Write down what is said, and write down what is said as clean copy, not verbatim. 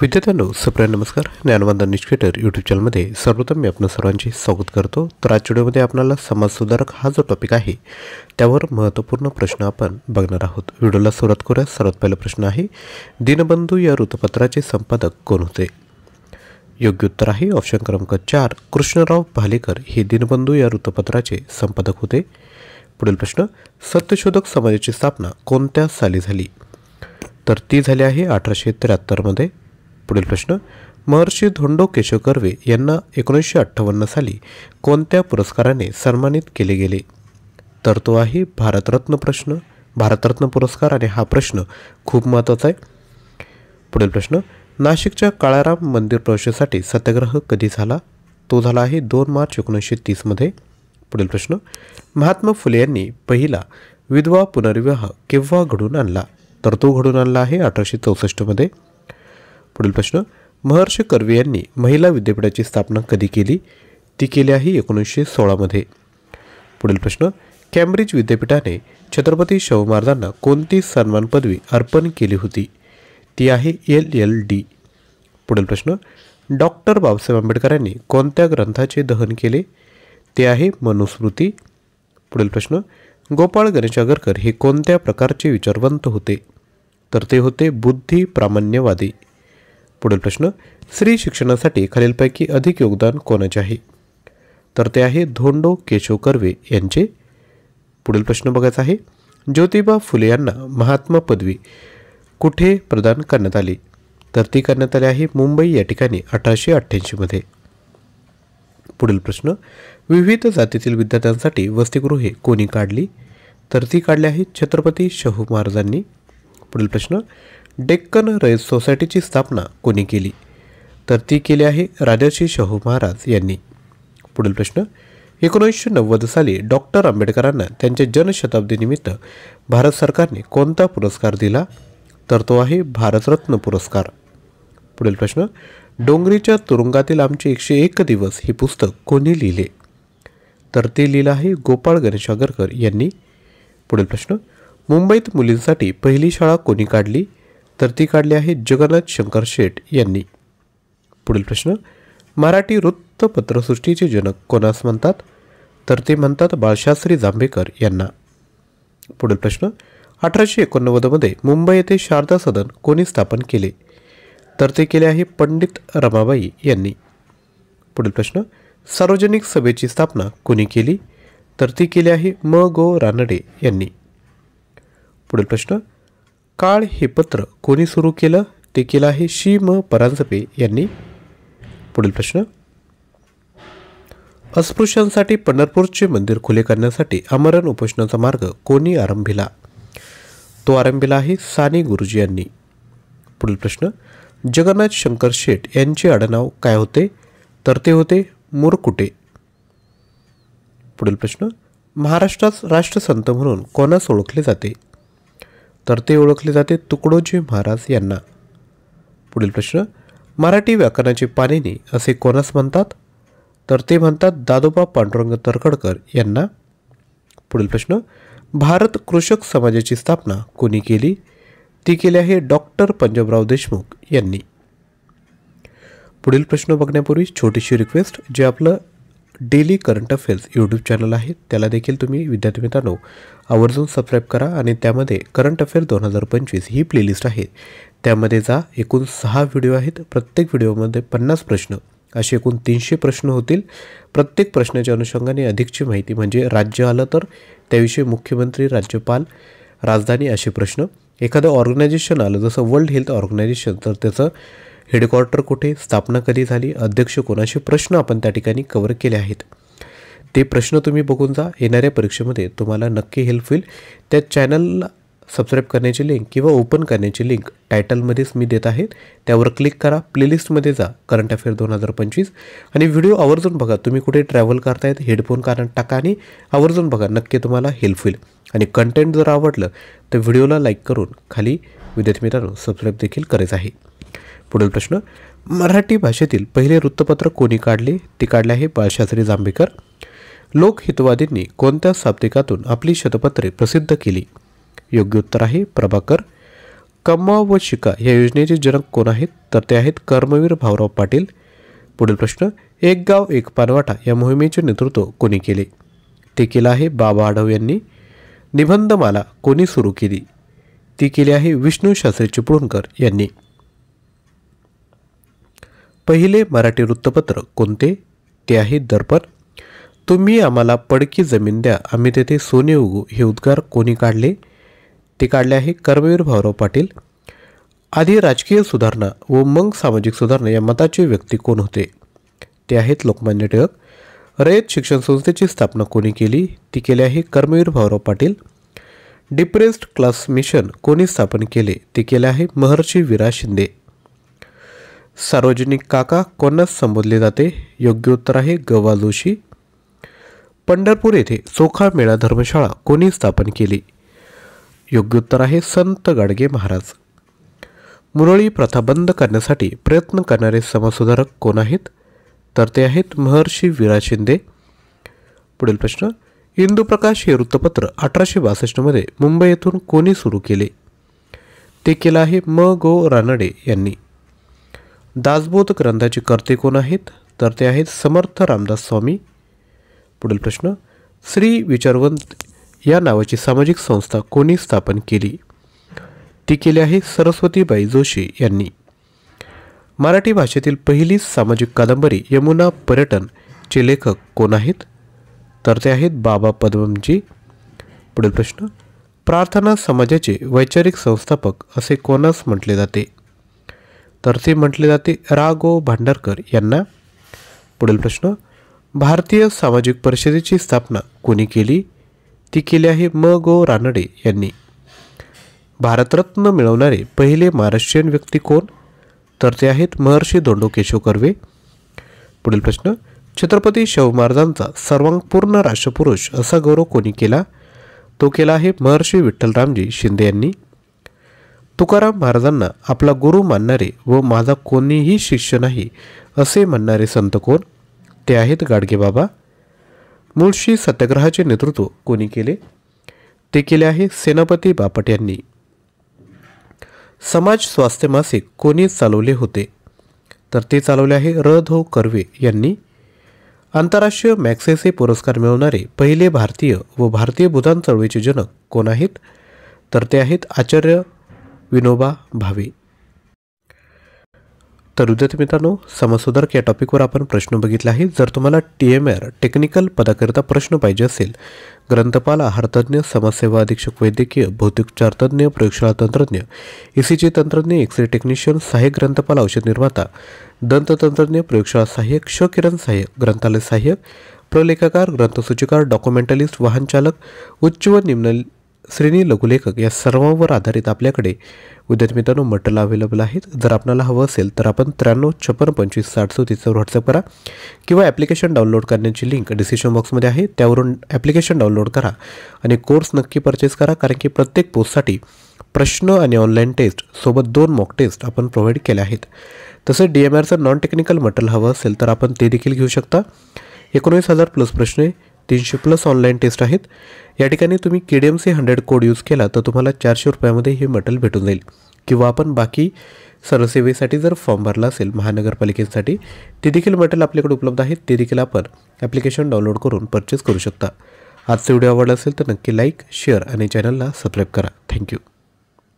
विद्यार्थ्यांनो सप्रिय नमस्कार. ज्ञानवंदन निष्क्रियटर यूट्यूब चॅनलमध्ये सर्वप्रथम मी आपलं सर्वांचे स्वागत करतो. तर आजच्या व्हिडिओमध्ये आपल्याला समाजसुधारक हा जो टॉपिक आहे त्यावर महत्त्वपूर्ण प्रश्न आपण बघणार आहोत. व्हिडिओला सुरुवात करूया. सर्वात पहिला प्रश्न आहे, दिनबंधू या वृत्तपत्राचे संपादक कोण होते? योग्य उत्तर आहे ऑप्शन क्रमांक 4 कृष्णराव भालेकर हे दिनबंधू या वृत्तपत्राचे संपादक होते. पुढील प्रश्न, सत्यशोधक समाजाची स्थापना कोणत्या साली झाली? तर ती झाली आहे 1873 मध्ये. पुढील प्रश्न, महर्षी धोंडो केशव कर्वे यांना 1958 साली कोणत्या पुरस्काराने सन्मानित केले गेले? तर तो आहे भारतरत्न पुरस्कार आणि हा प्रश्न खूप महत्त्वाचा आहे. पुढील प्रश्न, नाशिकच्या काळाराम मंदिर प्रवेशासाठी सत्याग्रह कधी झाला? तो झाला आहे 2 मार्च 1930 मध्ये. पुढील प्रश्न, महात्मा फुले यांनी पहिला विधवा पुनर्विवाह केव्हा घडून आणला? तर तो घडून आणला आहे 1864 मध्ये. पुढील प्रश्न, महर्षी कर्वे यांनी महिला विद्यापीठाची स्थापना कधी केली? ती केली आहे 1916 मध्ये. पुढील प्रश्न, कॅम्ब्रिज विद्यापीठाने छत्रपती शाहू महाराजांना कोणती सन्मान पदवी अर्पण केली होती? ती आहे LL.D. पुढील प्रश्न, डॉक्टर बाबासाहेब आंबेडकर यांनी कोणत्या ग्रंथाचे दहन केले? ते आहे मनुस्मृती. पुढील प्रश्न, गोपाळ गणेश आगरकर हे कोणत्या प्रकारचे विचारवंत होते? तर ते होते बुद्धी प्रामाण्यवादी. पुढील प्रश्न, स्त्री शिक्षणासाठी खालीलपैकी अधिक योगदान कोणाचे आहे? तर ते आहे धोंडो केशव कर्वे यांचे. पुढील प्रश्न बघायचा आहे, ज्योतिबा फुले यांना महात्मा पदवी कुठे प्रदान करण्यात आली? तर ती करण्यात आली आहे मुंबई या ठिकाणी 1888 मध्ये. पुढील प्रश्न, विविध जातीतील विद्यार्थ्यांसाठी वसतिगृहे कोणी काढली? तर ती काढली आहे छत्रपती शाहू महाराजांनी. पुढील प्रश्न, डेक्कन रयत सोसायटीची स्थापना कोणी केली? तर ती केली आहे राजर्षी शाहू महाराज यांनी. पुढील प्रश्न, 1990 साली डॉक्टर आंबेडकरांना त्यांच्या जनशताब्दीनिमित्त भारत सरकारने कोणता पुरस्कार दिला? तर तो आहे भारतरत्न पुरस्कार. पुढील प्रश्न, डोंगरीच्या तुरुंगातील आमचे 101 दिवस हे पुस्तक कोणी लिहिले? तर ते लिहिलं आहे गोपाळ गणेश आगरकर यांनी. पुढील प्रश्न, मुंबईत मुलींसाठी पहिली शाळा कोणी काढली? तर ती काढली आहे जगन्नाथ शंकर शेठ यांनी. पुढील प्रश्न, मराठी वृत्तपत्रसृष्टीचे जनक कोणास म्हणतात? तर ते म्हणतात बाळशास्त्री जांभेकर यांना. पुढील प्रश्न, 1889 मध्ये मुंबई येथे शारदा सदन कोणी स्थापन केले? तर ते केले आहे पंडित रमाबाई यांनी. पुढील प्रश्न, सार्वजनिक सभेची स्थापना कोणी केली? तर ती केली आहे म.गो. रानडे यांनी. पुढील प्रश्न, काळ हे पत्र कोणी सुरू केलं? ते केलं आहे श्री.म. परांजपे यांनी. पुढील प्रश्न, अस्पृश्यांसाठी पंढरपूरचे मंदिर खुले करण्यासाठी आमरण उपोषणाचा मार्ग कोणी आरंभिला? तो आरंभिला आहे साने गुरुजी यांनी. पुढील प्रश्न, जगन्नाथ शंकर शेठ यांचे आडनाव काय होते? तर ते होते मुरकुटे. पुढील प्रश्न, महाराष्ट्रात राष्ट्रसंत म्हणून कोणास ओळखले जाते? तर ते ओळखले जाते तुकडोजी महाराज यांना. पुढील प्रश्न, मराठी व्याकरणाचे पाणिनी असे कोणास म्हणतात? तर ते म्हणतात दादोबा पांडुरंग तर्खडकर यांना. पुढील प्रश्न, भारत कृषक समाजाची स्थापना कोणी केली? ती केली आहे डॉक्टर पंजाबराव देशमुख यांनी. पुढील प्रश्न बघण्यापूर्वी छोटीशी रिक्वेस्ट, जे आपलं daily current affairs YouTube channel आहे त्याला देखील तुम्ही विद्यार्थी मित्रांनो आवर्जून सबस्क्राईब करा आणि त्यामध्ये करंट अफेअर 2025 ही प्लेलिस्ट आहे. त्यामध्ये जा. एकूण 6 व्हिडिओ आहेत. प्रत्येक व्हिडिओमध्ये 50 प्रश्न असे एकूण 300 प्रश्न होतील. प्रत्येक प्रश्नाच्या अनुषंगाने अधिकची माहिती, म्हणजे राज्य आलं तर त्याविषयी मुख्यमंत्री, राज्यपाल, राजधानी असे प्रश्न. एखादं ऑर्गनायझेशन आलं जसं वर्ल्ड हेल्थ ऑर्गनायझेशन, तर त्याचं हेडक्वार्टर कुठे, स्थापना कधी झाली, अध्यक्ष कोणाचे प्रश्न आपण त्या ठिकाणी कव्हर केले आहेत. ते प्रश्न तुम्ही बघून जा. येणाऱ्या परीक्षेमध्ये तुम्हाला नक्की हेल्प होईल. त्या चॅनलला सबस्क्राईब करण्याची लिंक किंवा ओपन करण्याची लिंक टायटलमध्येच मी देत आहे. त्यावर क्लिक करा, प्लेलिस्टमध्ये जा करंट अफेअर 2025 आणि व्हिडिओ आवर्जून बघा. तुम्ही कुठे ट्रॅव्हल करतायत हेडफोन कानात टाका आणि आवर्जून बघा. नक्की तुम्हाला हेल्प होईल. आणि कंटेंट जर आवडलं तर व्हिडिओला लाईक करून खाली विद्यार्थी मित्रांनो सबस्क्राईब देखील करायचं आहे. पुढील प्रश्न, मराठी भाषेतील पहिले वृत्तपत्र कोणी काढले? ते काढले आहे बाळशास्त्री जांभेकर. लोकहितवादींनी कोणत्या साप्ताहिकातून आपली शतपत्रे प्रसिद्ध केली? योग्य उत्तर आहे प्रभाकर. कमवा व शिका या योजनेचे जनक कोण आहेत? तर ते आहेत कर्मवीर भाऊराव पाटील. पुढील प्रश्न, एक गाव एक पानवाटा या मोहिमेचे नेतृत्व कोणी केले? ते केलं आहे बाबा आढाव यांनी. निबंधमाला कोणी सुरू केली? ती केली आहे विष्णू शास्त्री चिपळूणकर यांनी. पहिले मराठी वृत्तपत्र कोणते? ते आहे दर्पण. तुम्ही आम्हाला पडकी जमीन द्या, आम्ही तेथे सोने उगू हे उद्गार कोणी काढले? ते काढले आहे कर्मवीर भाऊराव पाटील. आधी राजकीय सुधारणा व मग सामाजिक सुधारणा या मताचे व्यक्ती कोण होते? ते आहेत लोकमान्य टिळक. रयत शिक्षण संस्थेची स्थापना कोणी केली? ती केली आहे Karmaveer Bhaurao Patil. Depressed class mission कोणी स्थापन केले? ते केले आहे महर्षी विरा शिंदे. सार्वजनिक काका कोणास संबोधले जाते? योग्य उत्तर आहे ग वा जोशी. पंढरपूर येथे चोखा मेळा धर्मशाळा कोणी स्थापन केली? योग्य उत्तर आहे संत गाडगे महाराज. मुरळी प्रथा बंद करण्यासाठी प्रयत्न करणारे समाजसुधारक कोण आहेत? तर ते आहेत महर्षी विरा शिंदे. पुढील प्रश्न, इंदुप्रकाश हे वृत्तपत्र 1862 मध्ये मुंबई येथून कोणी सुरू केले? ते केलं आहे म गो रानडे यांनी. दासबोध ग्रंथाचे कर्ते कोण आहेत? तर ते आहेत समर्थ रामदास स्वामी. पुढील प्रश्न, श्री विचारवंत या नावाची सामाजिक संस्था कोणी स्थापन केली? ती केली आहे सरस्वतीबाई जोशी यांनी. मराठी भाषेतील पहिली सामाजिक कादंबरी यमुना पर्यटनचे लेखक कोण आहेत? तर ते आहेत बाबा पद्मनजी. पुढील प्रश्न, प्रार्थना समाजाचे वैचारिक संस्थापक असे कोणास म्हटले जाते? तर ते म्हटले जाते रा गो भांडारकर यांना. पुढील प्रश्न, भारतीय सामाजिक परिषदेची स्थापना कोणी केली? ती केली आहे म गो रानडे यांनी. भारतरत्न मिळवणारे पहिले महाराष्ट्रीयन व्यक्ती कोण? तर ते आहेत महर्षी धोंडो केशव कर्वे. पुढील प्रश्न, छत्रपती शाहू महाराजांचा सर्वांगपूर्ण राष्ट्रपुरुष असा गौरव कोणी केला? तो केला आहे महर्षी विठ्ठलरामजी शिंदे यांनी. तुकाराम महाराजांना आपला गुरु मानणारे व माझा कोणीही शिष्य नाही असे म्हणणारे संत कोण? ते आहेत गाडगेबाबा. मुळशी सत्याग्रहाचे नेतृत्व कोणी केले? ते केले आहे सेनापती बापट यांनी. समाज स्वास्थ्य मासिक कोणी चालवले होते? तर ते चालवले आहे र धो कर्वे यांनी. आंतरराष्ट्रीय मॅग्सेसे पुरस्कार मिळवणारे पहिले भारतीय व भारतीय भूदान चळवळीचे जनक कोण आहेत? तर ते आहेत आचार्य विनोबा भावे. तर विद्यार्थी मित्रांनो, समाजसुधारक या टॉपिकवर आपण प्रश्न बघितला आहे. जर तुम्हाला TMR टेक्निकल पदाकरिता प्रश्न पाहिजे असेल, ग्रंथपाल, आहारतज्ञ, समाजसेवा अधीक्षक, वैद्यकीय, भौतिकोपचार तज्ज्ञ, प्रयोगशाळा तंत्रज्ञ, ECG तंत्रज्ञ, एक्सरे टेक्निशियन, सहाय्यक ग्रंथपाल, औषध निर्माता, दंततंत्रज्ञ, प्रयोगशाळा सहाय्यक, किरण सहाय्यक, ग्रंथालय सहाय्यक, प्रलेखाकार, ग्रंथसूचीकार, डॉक्युमेंटलिस्ट, वाहन चालक, उच्च व निम्न श्रेणी लघुलेखक या सर्वांवर आधारित आपल्याकडे विद्यार्थी मित्रांनो मटेरियल अवेलेबल आहेत. जर आपल्याला हवं असेल तर आपण 93 56 25 60 37 व्हॉट्सअप करा किंवा ॲप्लिकेशन डाउनलोड करण्याची लिंक डिस्क्रिप्शन बॉक्समध्ये आहे. त्यावरून ॲप्लिकेशन डाउनलोड करा आणि कोर्स नक्की परचेस करा, कारण की प्रत्येक पोस्टसाठी प्रश्न आणि ऑनलाईन टेस्ट सोबत 2 मॉक टेस्ट आपण प्रोव्हाइड केले आहेत. तसं DMRचं नॉन टेक्निकल मटेरियल हवं असेल तर आपण ते देखील घेऊ शकता. 19,000 प्लस प्रश्न आहे, 300 प्लस ऑनलाईन टेस्ट आहेत. या ठिकाणी तुम्ही KDMC 100 कोड यूज केला तर तुम्हाला 400 रुपयामध्ये हे मटेरियल भेटून जाईल. किंवा आपण बाकी सर्वसेवेसाठी जर फॉर्म भरला असेल महानगरपालिकेसाठी, ते देखील मटेरियल आपल्याकडे उपलब्ध आहेत. ते देखील आपण ॲप्लिकेशन डाउनलोड करून परचेस करू शकता. आजचा व्हिडिओ आवडला असेल तर नक्की लाईक, शेअर आणि चॅनलला सबस्क्राईब करा. थँक्यू.